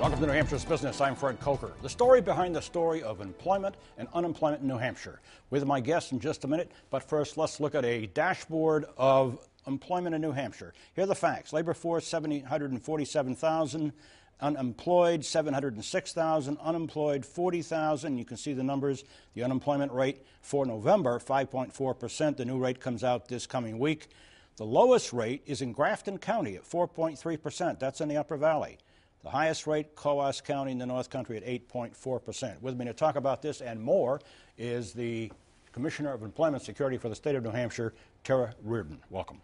Welcome to New Hampshire's Business. I'm Fred Coker. The story behind the story of employment and unemployment in New Hampshire. With my guests in just a minute, but first let's look at a dashboard of employment in New Hampshire. Here are the facts. Labor force 747,000, unemployed 706,000, unemployed 40,000. You can see the numbers. The unemployment rate for November, 5.4%. The new rate comes out this coming week. The lowest rate is in Grafton County at 4.3%. That's in the Upper Valley. The highest rate, Coos County in the North Country at 8.4%. With me to talk about this and more is the Commissioner of Employment Security for the state of New Hampshire, Tara Reardon. Welcome.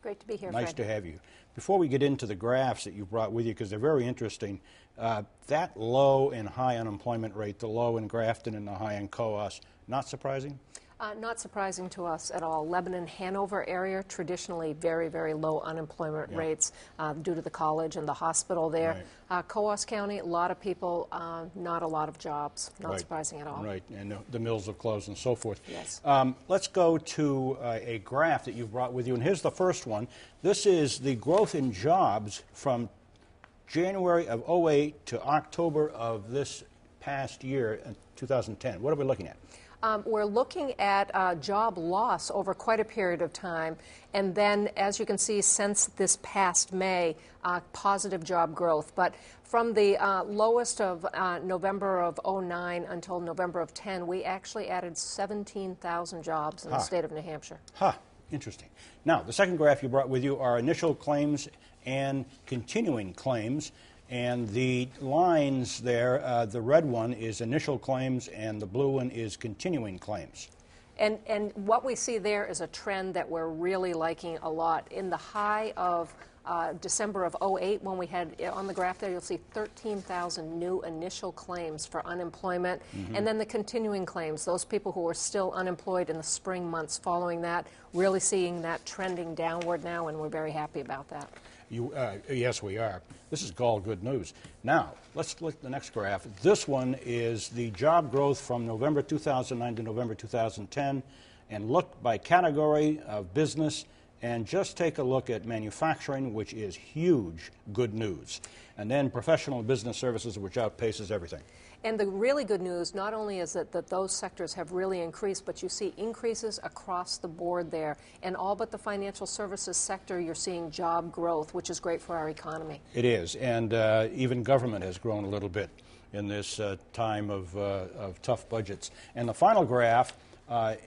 Great to be here, Nice Fred. to have you. Before we get into the graphs that you brought with you, because they're very interesting, that low and high unemployment rate, the low in Grafton and the high in Coos, not surprising? Not surprising to us at all. Lebanon, Hanover area, traditionally very, very low unemployment rates due to the college and the hospital there. Right. Coos County, a lot of people, not a lot of jobs. Not surprising at all. Right, and the mills have closed and so forth. Yes. Let's go to a graph that you brought with you, and here's the first one. This is the growth in jobs from January of 08 to October of this past year, 2010. What are we looking at? We're looking at job loss over quite a period of time, and then, as you can see, since this past May, positive job growth. But from the lowest of November of 09 until November of 10, we actually added 17,000 jobs in the state of New Hampshire. Interesting. Now, the second graph you brought with you are initial claims and continuing claims. And the lines there, the red one is initial claims and the blue one is continuing claims. And what we see there is a trend that we're really liking a lot. In the high of December of 08, when we had on the graph there, you'll see 13,000 new initial claims for unemployment. And then the continuing claims, those people who are still unemployed in the spring months following that, really seeing that trending downward now, and we're very happy about that. Yes, we are. This is all good news. Now, let's look at the next graph. This one is the job growth from November 2009 to November 2010, and look by category of business, and just take a look at manufacturing, which is huge good news, and then professional business services, which outpaces everything. And the really good news, not only is it that those sectors have really increased, but you see increases across the board there. And all but the financial services sector, you're seeing job growth, which is great for our economy. It is, and even government has grown a little bit in this time of tough budgets. And the final graph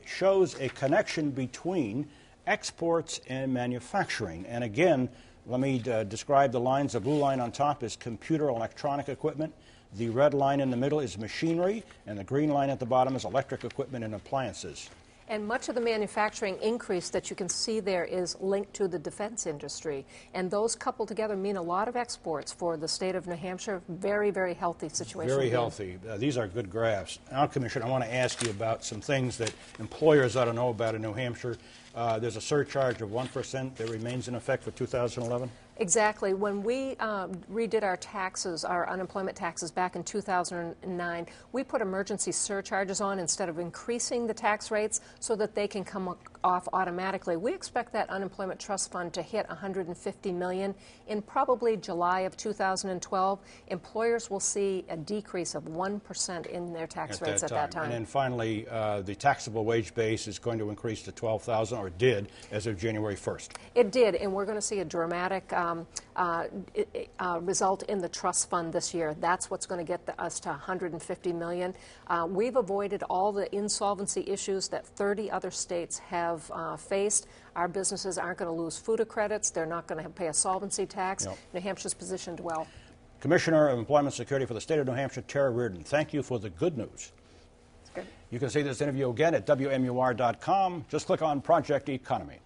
shows a connection between exports and manufacturing. And again, let me describe the lines. The blue line on top is computer electronic equipment. The red line in the middle is machinery, and the green line at the bottom is electric equipment and appliances. And much of the manufacturing increase that you can see there is linked to the defense industry. And those coupled together mean a lot of exports for the state of New Hampshire. Very, very healthy situation. Very healthy. These are good graphs. Now, Commissioner, I want to ask you about some things that employers ought to know about in New Hampshire. There's a surcharge of 1% that remains in effect for 2011. Exactly. When we redid our taxes, our unemployment taxes back in 2009, we put emergency surcharges on instead of increasing the tax rates so that they can come off automatically. We expect that unemployment trust fund to hit $150 million in probably July of 2012. Employers will see a decrease of 1% in their tax rates at that time. And then finally, the taxable wage base is going to increase to $12,000, or did, as of January 1st. It did, and we're going to see a dramatic result in the trust fund this year. That's what's going to get us to $150 million. We've avoided all the insolvency issues that 30 other states have faced. Our businesses aren't going to lose FUTA credits. They're not going to pay a solvency tax. Nope. New Hampshire's positioned well. Commissioner of Employment Security for the state of New Hampshire, Tara Reardon, thank you for the good news. That's good. You can see this interview again at WMUR.com. Just click on Project Economy.